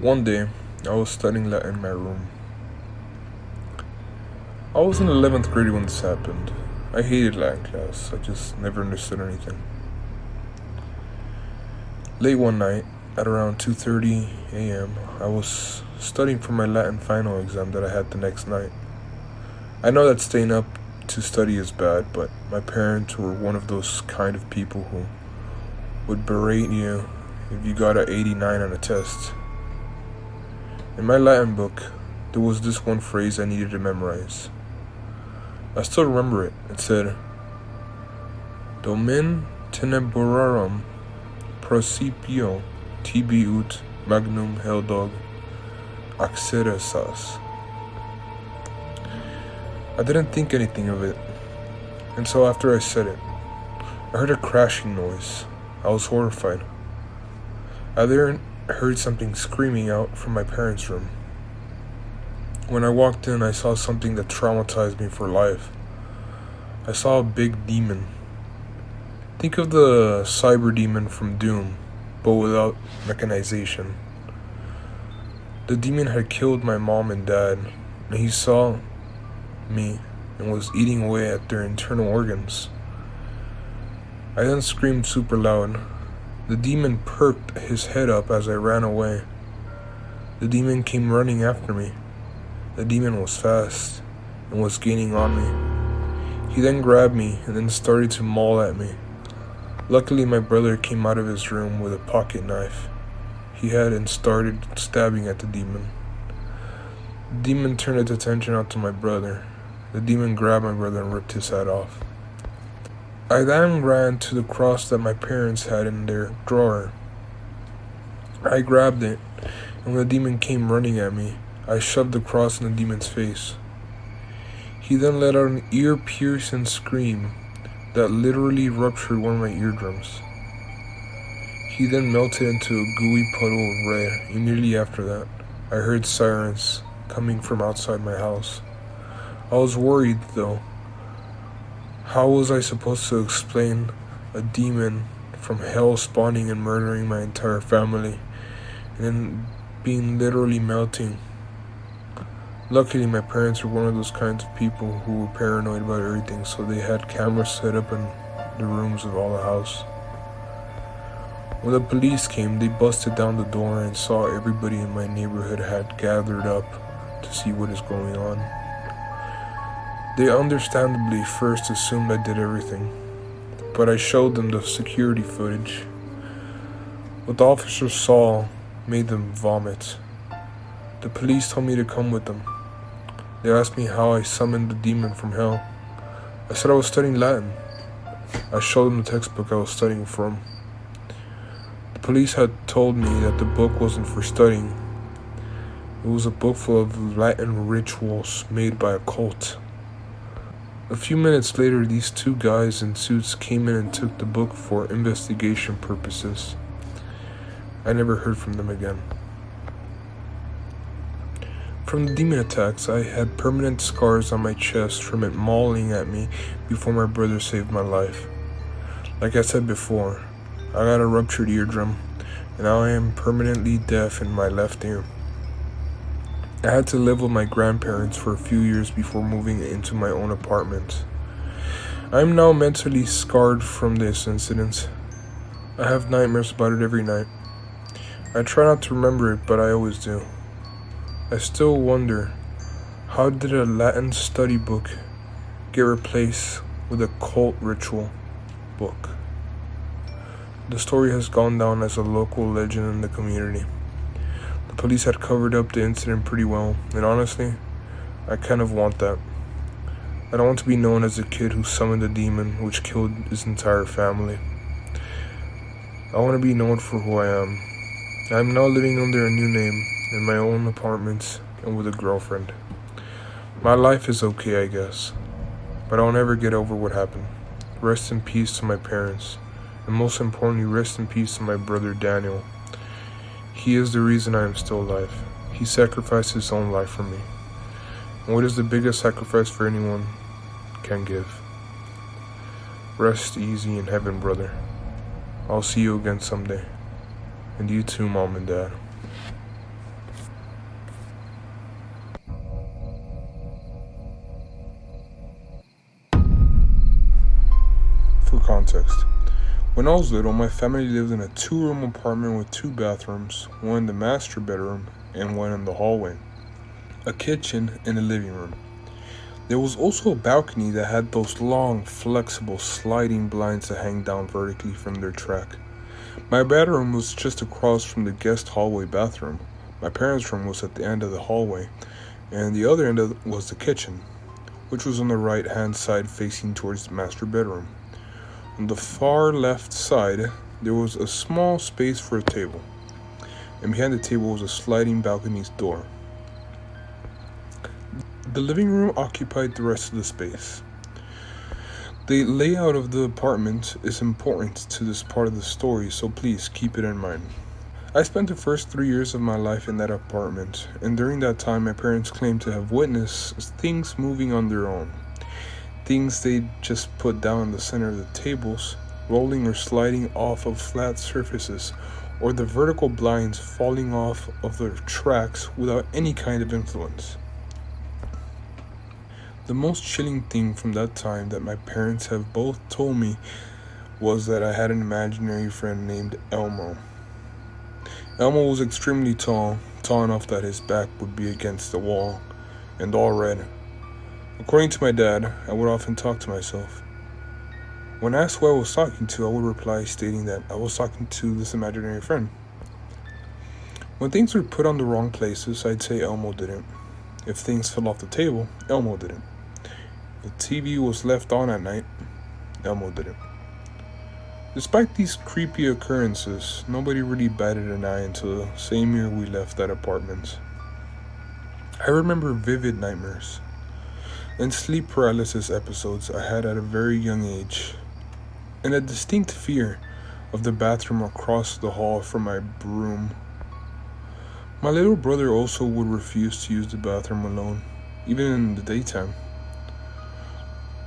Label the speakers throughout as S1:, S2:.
S1: One day, I was studying Latin in my room. I was in 11th grade when this happened. I hated Latin class, I just never understood anything. Late one night, at around 2:30 a.m., I was studying for my Latin final exam that I had the next night. I know that staying up to study is bad, but my parents were one of those kind of people who would berate you if you got an 89 on a test. In my Latin book, there was this one phrase I needed to memorize. I still remember it. It said, Domen tenebrorum procipio tibiut magnum heldog accederas. I didn't think anything of it, and so after I said it, I heard a crashing noise. I was horrified. I then heard something screaming out from my parents' room. When I walked in, I saw something that traumatized me for life. I saw a big demon. Think of the cyber demon from Doom, but without mechanization. The demon had killed my mom and dad, and he saw me and was eating away at their internal organs. I then screamed super loud. The demon perked his head up as I ran away. The demon came running after me. The demon was fast and was gaining on me. He then grabbed me and then started to maul at me. Luckily, my brother came out of his room with a pocket knife he had and started stabbing at the demon. The demon turned its attention out to my brother. The demon grabbed my brother and ripped his head off. I then ran to the cross that my parents had in their drawer. I grabbed it, and when the demon came running at me, I shoved the cross in the demon's face. He then let out an ear-piercing scream that literally ruptured one of my eardrums. He then melted into a gooey puddle of red. Immediately after that, I heard sirens coming from outside my house. I was worried, though. How was I supposed to explain a demon from hell spawning and murdering my entire family, and then being literally melting? Luckily, my parents were one of those kinds of people who were paranoid about everything, so they had cameras set up in the rooms of all the house. When the police came, they busted down the door and saw everybody in my neighborhood had gathered up to see what is going on. They understandably first assumed I did everything, but I showed them the security footage. What the officers saw made them vomit. The police told me to come with them. They asked me how I summoned the demon from hell. I said I was studying Latin. I showed them the textbook I was studying from. The police had told me that the book wasn't for studying. It was a book full of Latin rituals made by a cult. A few minutes later, these two guys in suits came in and took the book for investigation purposes. I never heard from them again. From the demon attacks, I had permanent scars on my chest from it mauling at me before my brother saved my life. Like I said before, I got a ruptured eardrum, and now I am permanently deaf in my left ear. I had to live with my grandparents for a few years before moving into my own apartment. I am now mentally scarred from this incident. I have nightmares about it every night. I try not to remember it, but I always do. I still wonder, how did a Latin study book get replaced with a cult ritual book? The story has gone down as a local legend in the community. The police had covered up the incident pretty well, and honestly, I kind of want that. I don't want to be known as the kid who summoned a demon which killed his entire family. I want to be known for who I am. I am now living under a new name in my own apartment and with a girlfriend. My life is okay, I guess, but I'll never get over what happened. Rest in peace to my parents, and most importantly, rest in peace to my brother Daniel. He is the reason I am still alive. He sacrificed his own life for me. And what is the biggest sacrifice for anyone can give? Rest easy in heaven, brother. I'll see you again someday. And you too, Mom and Dad. context. When I was little, my family lived in a 2-room apartment with 2 bathrooms, one in the master bedroom and one in the hallway, a kitchen, and a living room. There was also a balcony that had those long, flexible, sliding blinds that hang down vertically from their track. My bedroom was just across from the guest hallway bathroom. My parents' room was at the end of the hallway, and the other end was the kitchen, which was on the right-hand side facing towards the master bedroom. On the far left side, there was a small space for a table, and behind the table was a sliding balcony's door. The living room occupied the rest of the space. The layout of the apartment is important to this part of the story, so please keep it in mind. I spent the first 3 years of my life in that apartment, and during that time my parents claimed to have witnessed things moving on their own. Things they just put down in the center of the tables, rolling or sliding off of flat surfaces, or the vertical blinds falling off of their tracks without any kind of influence. The most chilling thing from that time that my parents have both told me was that I had an imaginary friend named Elmo. Elmo was extremely tall enough that his back would be against the wall, and all red. According to my dad, I would often talk to myself. When asked who I was talking to, I would reply stating that I was talking to this imaginary friend. When things were put on the wrong places, I'd say Elmo didn't. If things fell off the table, Elmo didn't. If the TV was left on at night, Elmo didn't. Despite these creepy occurrences, nobody really batted an eye until the same year we left that apartment. I remember vivid nightmares and sleep paralysis episodes I had at a very young age, and a distinct fear of the bathroom across the hall from my room. My little brother also would refuse to use the bathroom alone, even in the daytime.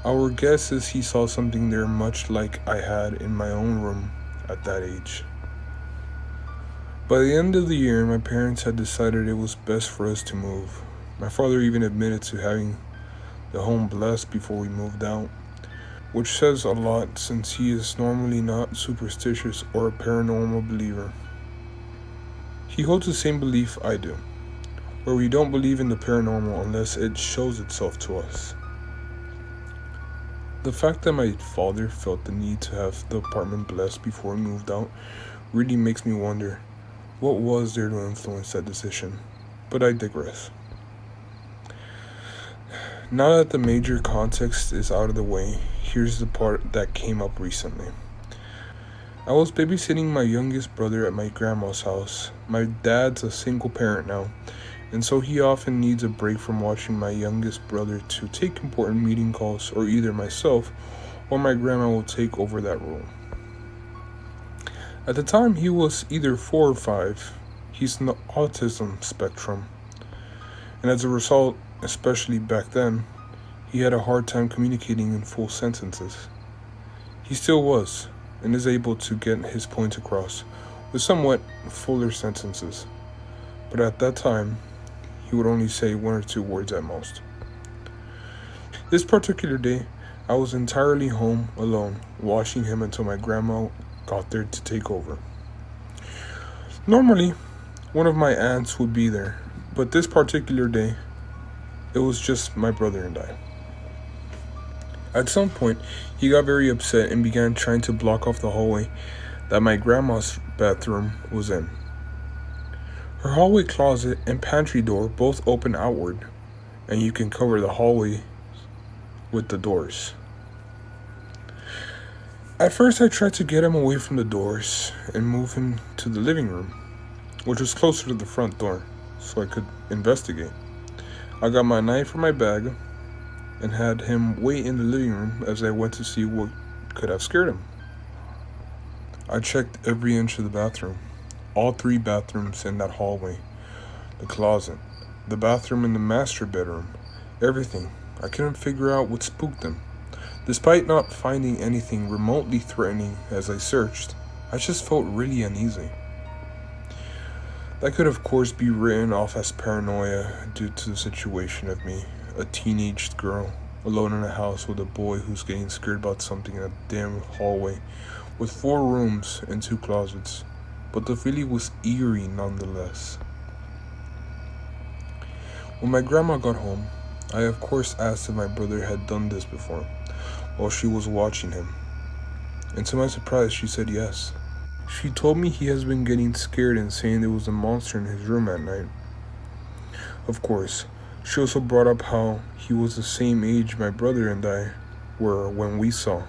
S1: Our guess is he saw something there much like I had in my own room at that age. By the end of the year, my parents had decided it was best for us to move. My father even admitted to having the home blessed before we moved out, which says a lot since he is normally not superstitious or a paranormal believer. He holds the same belief I do, where we don't believe in the paranormal unless it shows itself to us. The fact that my father felt the need to have the apartment blessed before we moved out really makes me wonder what was there to influence that decision, but I digress. Now that the major context is out of the way, here's the part that came up recently. I was babysitting my youngest brother at my grandma's house. My dad's a single parent now, and so he often needs a break from watching my youngest brother to take important meeting calls, or either myself or my grandma will take over that role. At the time, he was either 4 or 5. He's in the autism spectrum, and as a result, especially back then, he had a hard time communicating in full sentences. He still was, and is able to get his points across with somewhat fuller sentences, but at that time, he would only say 1 or 2 words at most. This particular day, I was entirely home alone, watching him until my grandma got there to take over. Normally, one of my aunts would be there, but this particular day, it was just my brother and I. At some point, he got very upset and began trying to block off the hallway that my grandma's bathroom was in. Her hallway closet and pantry door both open outward, and you can cover the hallway with the doors. At first, I tried to get him away from the doors and move him to the living room, which was closer to the front door, so I could investigate. I got my knife from my bag and had him wait in the living room as I went to see what could have scared him. I checked every inch of the bathroom. All 3 bathrooms in that hallway, the closet, the bathroom in the master bedroom, everything. I couldn't figure out what spooked them. Despite not finding anything remotely threatening as I searched, I just felt really uneasy. That could of course be written off as paranoia due to the situation of me, a teenage girl, alone in a house with a boy who's getting scared about something in a dim hallway with 4 rooms and 2 closets. But the feeling was eerie nonetheless. When my grandma got home, I of course asked if my brother had done this before while she was watching him, and to my surprise, she said yes. She told me he has been getting scared and saying there was a monster in his room at night. Of course, she also brought up how he was the same age my brother and I were when we saw,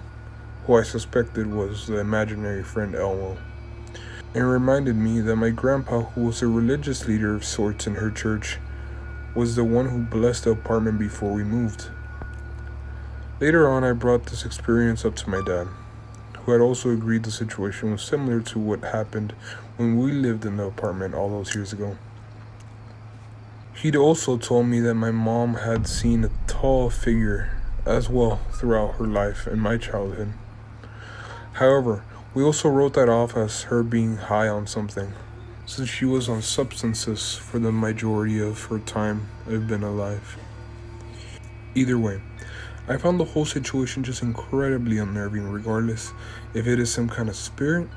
S1: who I suspected was the imaginary friend Elmo, and reminded me that my grandpa, who was a religious leader of sorts in her church, was the one who blessed the apartment before we moved. Later on, I brought this experience up to my dad, who had also agreed the situation was similar to what happened when we lived in the apartment all those years ago. He'd also told me that my mom had seen a tall figure as well throughout her life in my childhood. However, we also wrote that off as her being high on something, since she was on substances for the majority of her time I've been alive. Either way, I found the whole situation just incredibly unnerving, regardless if it is some kind of spirit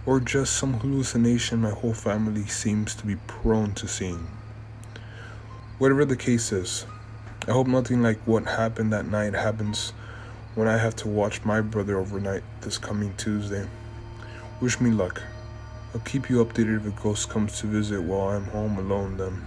S1: or just some hallucination my whole family seems to be prone to seeing. Whatever the case is, I hope nothing like what happened that night happens when I have to watch my brother overnight this coming Tuesday. Wish me luck. I'll keep you updated if a ghost comes to visit while I'm home alone then.